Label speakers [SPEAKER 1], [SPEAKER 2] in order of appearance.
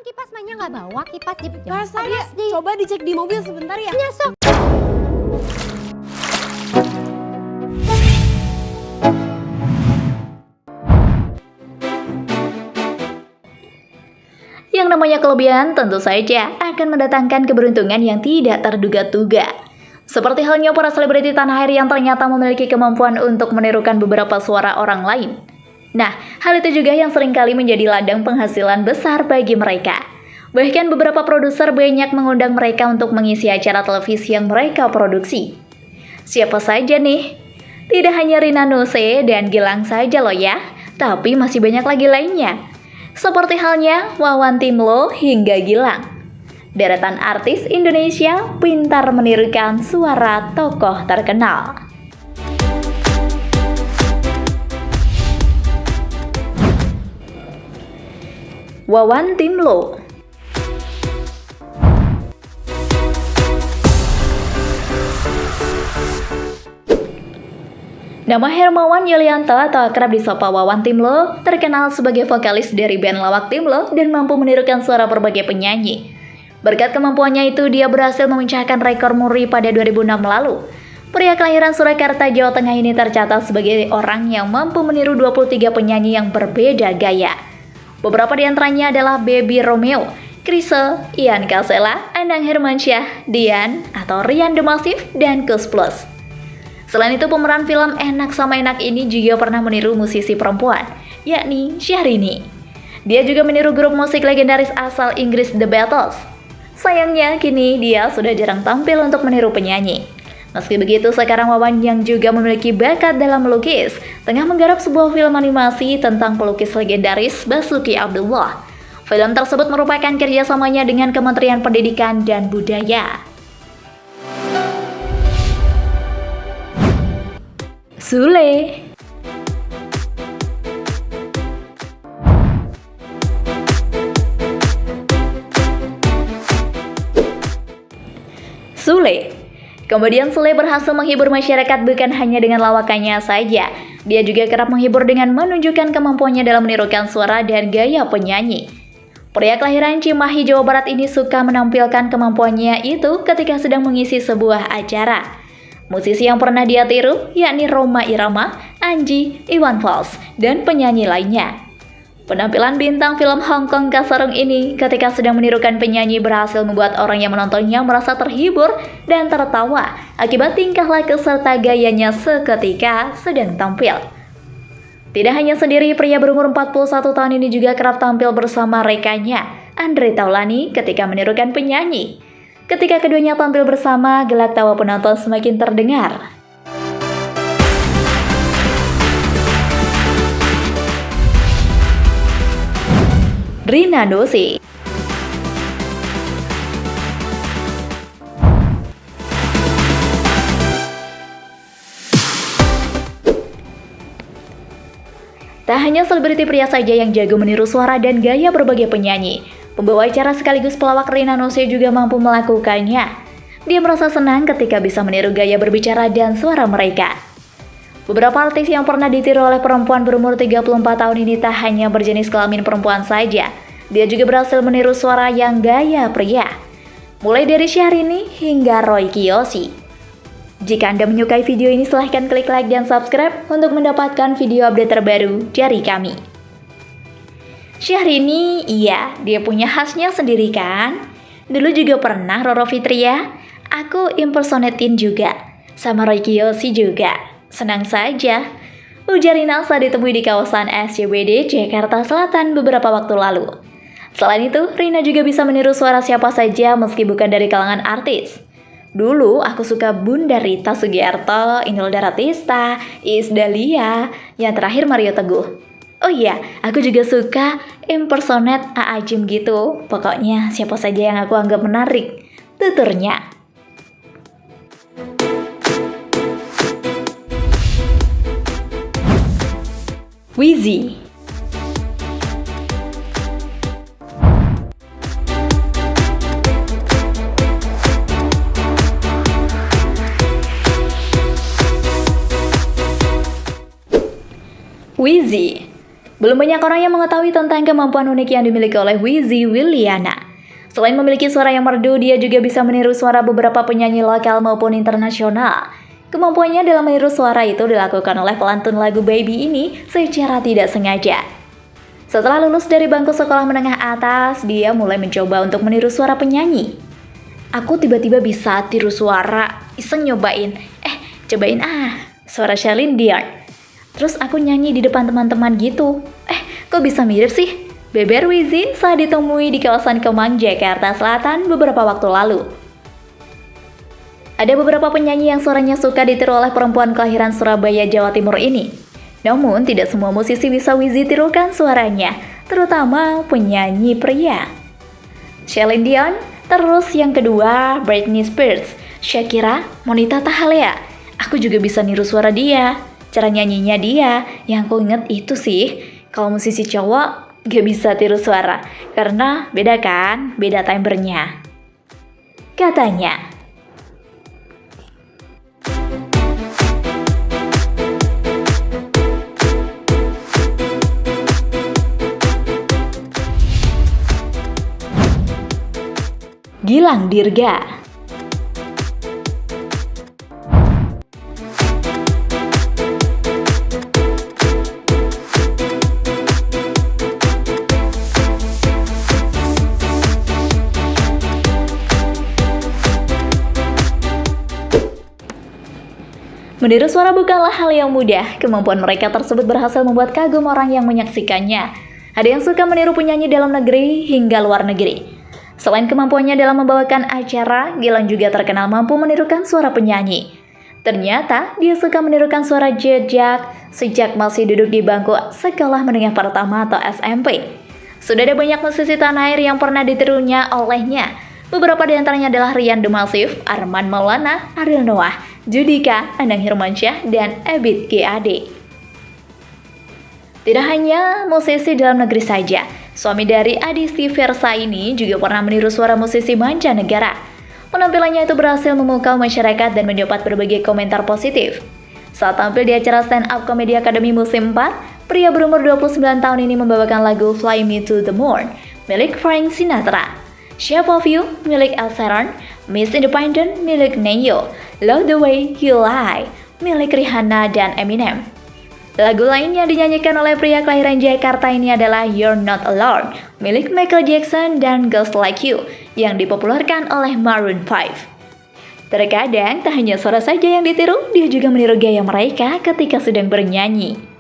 [SPEAKER 1] kipas Manya nggak bawa kipas di
[SPEAKER 2] Mas tadi coba dicek di mobil sebentar ya.
[SPEAKER 1] Ya, sok.
[SPEAKER 3] Yang namanya kelebihan tentu saja akan mendatangkan keberuntungan yang tidak terduga-duga. Seperti halnya para selebriti tanah air yang ternyata memiliki kemampuan untuk menirukan beberapa suara orang lain. Nah, hal itu juga yang seringkali menjadi ladang penghasilan besar bagi mereka. Bahkan beberapa produser banyak mengundang mereka untuk mengisi acara televisi yang mereka produksi. Siapa saja nih? Tidak hanya Rina Nose dan Gilang saja loh ya, tapi masih banyak lagi lainnya. Seperti halnya Wawan Timlo hingga Gilang. Deretan artis Indonesia pintar menirukan suara tokoh terkenal. Wawan Timlo. Nama Hermawan Yulianto atau akrab disapa Wawan Timlo terkenal sebagai vokalis dari band Lawak Timlo dan mampu menirukan suara berbagai penyanyi. Berkat kemampuannya itu, dia berhasil memecahkan rekor muri pada 2006 lalu. Pria kelahiran Surakarta, Jawa Tengah ini tercatat sebagai orang yang mampu meniru 23 penyanyi yang berbeda gaya. Beberapa di antaranya adalah Baby Romeo, Chrisye, Ian Kasela, Anang Hermansyah, Dian atau Rian The Massive, dan Kus Plus. Selain itu, pemeran film Enak Sama Enak ini juga pernah meniru musisi perempuan, yakni Syahrini. Dia juga meniru grup musik legendaris asal Inggris The Beatles. Sayangnya, kini dia sudah jarang tampil untuk meniru penyanyi. Meski begitu, sekarang Wawan yang juga memiliki bakat dalam melukis, tengah menggarap sebuah film animasi tentang pelukis legendaris Basuki Abdullah. Film tersebut merupakan kerjasamanya dengan Kementerian Pendidikan dan Budaya. Sule. Sule. Kemudian Sule berhasil menghibur masyarakat bukan hanya dengan lawakannya saja. Dia juga kerap menghibur dengan menunjukkan kemampuannya dalam menirukan suara dan gaya penyanyi. Pria kelahiran Cimahi, Jawa Barat ini suka menampilkan kemampuannya itu ketika sedang mengisi sebuah acara. Musisi yang pernah dia tiru yakni Rhoma Irama, Anji, Iwan Fals, dan penyanyi lainnya. Penampilan bintang film Hong Kong Kasarung ini ketika sedang menirukan penyanyi berhasil membuat orang yang menontonnya merasa terhibur dan tertawa akibat tingkah laku serta gayanya seketika sedang tampil. Tidak hanya sendiri, pria berumur 41 tahun ini juga kerap tampil bersama rekannya, Andre Taulani, ketika menirukan penyanyi. Ketika keduanya tampil bersama, gelak tawa penonton semakin terdengar. Rina Nose. Tak hanya selebriti pria saja yang jago meniru suara dan gaya berbagai penyanyi, pembawa acara sekaligus pelawak Rina Nose juga mampu melakukannya. Dia merasa senang ketika bisa meniru gaya berbicara dan suara mereka. Beberapa artis yang pernah ditiru oleh perempuan berumur 34 tahun ini tak hanya berjenis kelamin perempuan saja. Dia juga berhasil meniru suara yang gaya pria. Mulai dari Syahrini hingga Roy Kiyoshi. Jika Anda menyukai video ini, silahkan klik like dan subscribe untuk mendapatkan video update terbaru dari kami. Syahrini, iya, dia punya khasnya sendiri kan? Dulu juga pernah Roro Fitria, aku impersonatein juga, sama Roy Kiyoshi juga. Senang saja, ujar Rina saat ditemui di kawasan SCBD, Jakarta Selatan beberapa waktu lalu. Selain itu, Rina juga bisa meniru suara siapa saja meski bukan dari kalangan artis. Dulu aku suka Bunda Rita Sugiarto, Inul Daratista, Iis Dahlia, yang terakhir Mario Teguh. Oh iya, aku juga suka impersonate A.A. Gym gitu. Pokoknya siapa saja yang aku anggap menarik, tuturnya. Wizzy. Wizzy. Belum banyak orang yang mengetahui tentang kemampuan unik yang dimiliki oleh Wizzy Williana. Selain memiliki suara yang merdu, dia juga bisa meniru suara beberapa penyanyi lokal maupun internasional. Kemampuannya dalam meniru suara itu dilakukan oleh pelantun lagu Baby ini secara tidak sengaja. Setelah lulus dari bangku sekolah menengah atas, dia mulai mencoba untuk meniru suara penyanyi. Aku tiba-tiba bisa tiru suara, iseng nyobain. Cobain suara Celine Dion. Terus aku nyanyi di depan teman-teman gitu. Kok bisa mirip sih? Beber Wizzy saat ditemui di kawasan Kemang, Jakarta Selatan beberapa waktu lalu. Ada beberapa penyanyi yang suaranya suka ditiru oleh perempuan kelahiran Surabaya, Jawa Timur ini. Namun, tidak semua musisi bisa Wizzy tirukan suaranya, terutama penyanyi pria. Celine Dion, terus yang kedua Britney Spears, Shakira, Monita Tahalea. Aku juga bisa niru suara dia, cara nyanyinya dia. Yang aku inget itu sih, kalau musisi cowok gak bisa tiru suara, karena beda kan, beda timbre-nya. Katanya. Gilang Dirga. Meniru suara bukanlah hal yang mudah. Kemampuan mereka tersebut berhasil membuat kagum orang yang menyaksikannya. Ada yang suka meniru penyanyi dalam negeri hingga luar negeri. Selain kemampuannya dalam membawakan acara, Gilang juga terkenal mampu menirukan suara penyanyi. Ternyata dia suka menirukan suara jejak sejak masih duduk di bangku sekolah menengah pertama atau SMP. Sudah ada banyak musisi tanah air yang pernah ditirunya olehnya. Beberapa di antaranya adalah Rian The Massive, Armand Maulana, Ariel Noah, Judika, Anang Hirmansyah, dan Ebit GAD. Tidak hanya musisi dalam negeri saja, suami dari Adisti Versa ini juga pernah meniru suara musisi mancanegara. Penampilannya itu berhasil memukau masyarakat dan mendapat berbagai komentar positif. Saat tampil di acara Stand Up Comedy Academy musim 4, pria berumur 29 tahun ini membawakan lagu Fly Me to the Moon milik Frank Sinatra, Shape of You milik Ed Sheeran, Miss Independent milik Neyo, Love the Way You Lie milik Rihanna dan Eminem. Lagu lain yang dinyanyikan oleh pria kelahiran Jakarta ini adalah You're Not Alone milik Michael Jackson dan Girls Like You yang dipopulerkan oleh Maroon 5. Terkadang tak hanya suara saja yang ditiru, dia juga meniru gaya mereka ketika sedang bernyanyi.